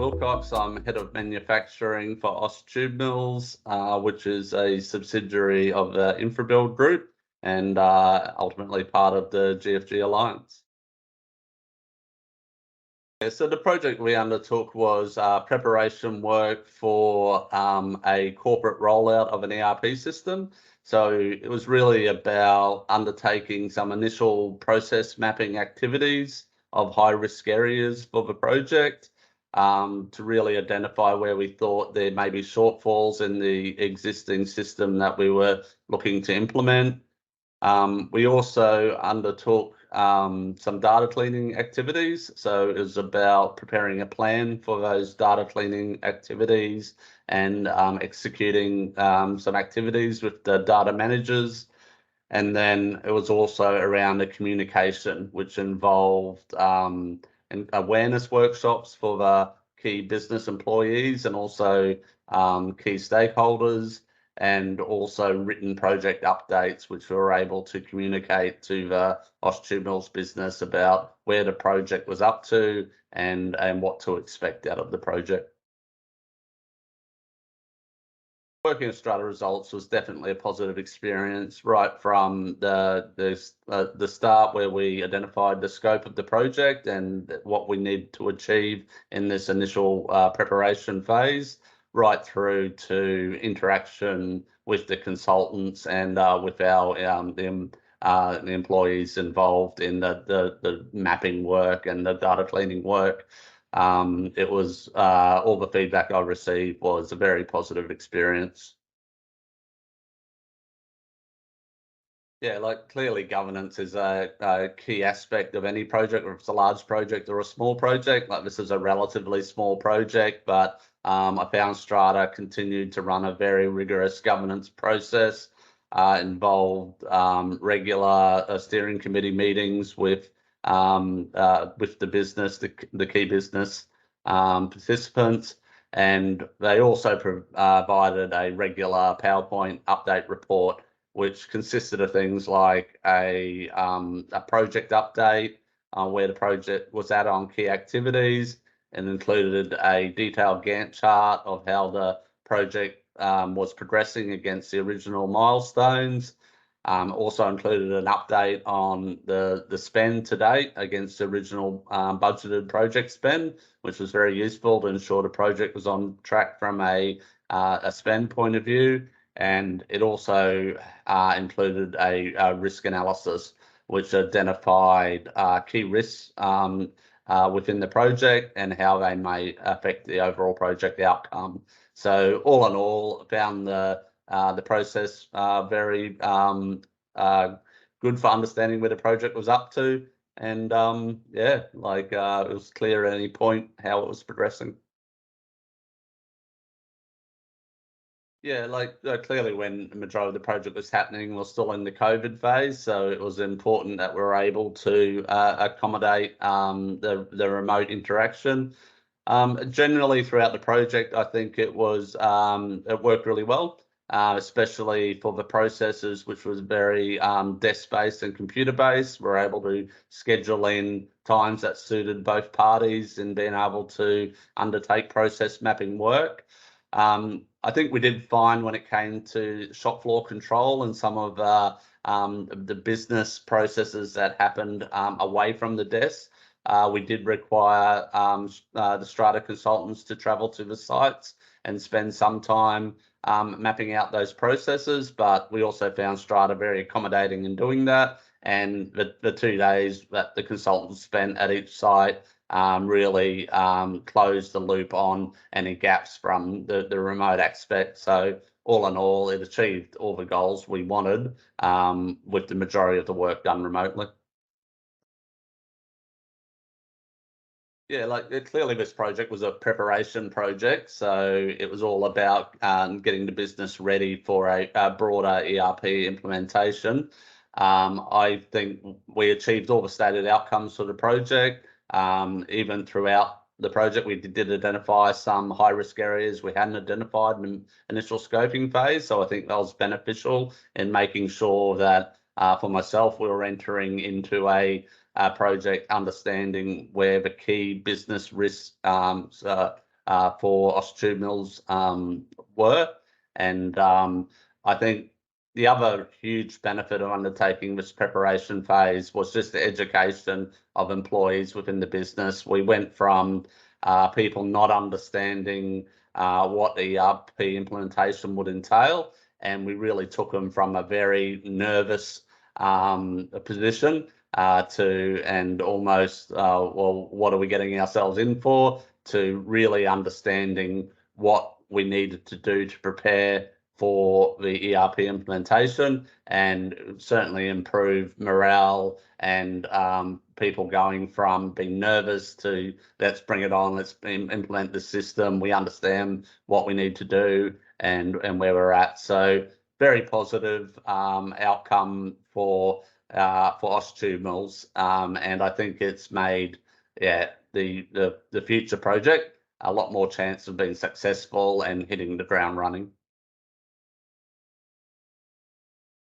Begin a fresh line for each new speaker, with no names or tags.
Willcox. I'm head of manufacturing for Aus Tube Mills, which is a subsidiary of the InfraBuild group and ultimately part of the GFG Alliance. So the project we undertook was preparation work for a corporate rollout of an ERP system. So it was really about undertaking some initial process mapping activities of high-risk areas for the project to really identify where we thought there may be shortfalls in the existing system that we were looking to implement. We also undertook some data cleaning activities. So it was about preparing a plan for those data cleaning activities and executing some activities with the data managers. And then it was also around the communication, which involved awareness workshops for the key business employees and also key stakeholders, and also written project updates, which we were able to communicate to the Aus Tube Mills business about where the project was up to and what to expect out of the project. Working at Strata Results was definitely a positive experience right from the start, where we identified the scope of the project and what we need to achieve in this initial preparation phase, right through to interaction with the consultants and with our the employees involved in the mapping work and the data cleaning work. It was all the feedback I received was a very positive experience. Yeah, like clearly governance is a key aspect of any project, whether it's a large project or a small project. Like this is a relatively small project, but I found Strata continued to run a very rigorous governance process, involved regular steering committee meetings with the business, the key business participants, and they also provided a regular PowerPoint update report, which consisted of things like a project update where the project was at on key activities, and included a detailed Gantt chart of how the project was progressing against the original milestones. Also included an update on the spend to date against the original budgeted project spend, which was very useful to ensure the project was on track from a spend point of view. And it also included a risk analysis, which identified key risks within the project and how they may affect the overall project outcome. So all in all, found the process very good for understanding where the project was up to, and yeah, like it was clear at any point how it was progressing. Yeah, like clearly when the majority of the project was happening, we're still in the COVID phase, so it was important that we were able to accommodate the remote interaction. Generally throughout the project, I think it worked really well, especially for the processes, which was very desk-based and computer-based. We're able to schedule in times that suited both parties and being able to undertake process mapping work. I think we did find when it came to shop floor control and some of the business processes that happened away from the desk, we did require the Strata consultants to travel to the sites and spend some time mapping out those processes. But we also found Strata very accommodating in doing that. And the 2 days that the consultants spent at each site really closed the loop on any gaps from the remote aspect. So all in all, it achieved all the goals we wanted with the majority of the work done remotely. Yeah, like clearly this project was a preparation project, so it was all about getting the business ready for a broader ERP implementation. I think we achieved all the stated outcomes for the project. Even throughout the project, we did identify some high-risk areas we hadn't identified in the initial scoping phase, so I think that was beneficial in making sure that for myself, we were entering into a project understanding where the key business risks for Australian Mills were. And I think the other huge benefit of undertaking this preparation phase was just the education of employees within the business. We went from people not understanding what the ERP implementation would entail, and we really took them from a very nervous position to, and almost, well, what are we getting ourselves in for, to really understanding what we needed to do to prepare for the ERP implementation, and certainly improve morale and people going from being nervous to let's bring it on, let's implement the system, we understand what we need to do and where we're at. So very positive outcome for Australian Mills, and I think it's made the future project a lot more chance of being successful and hitting the ground running.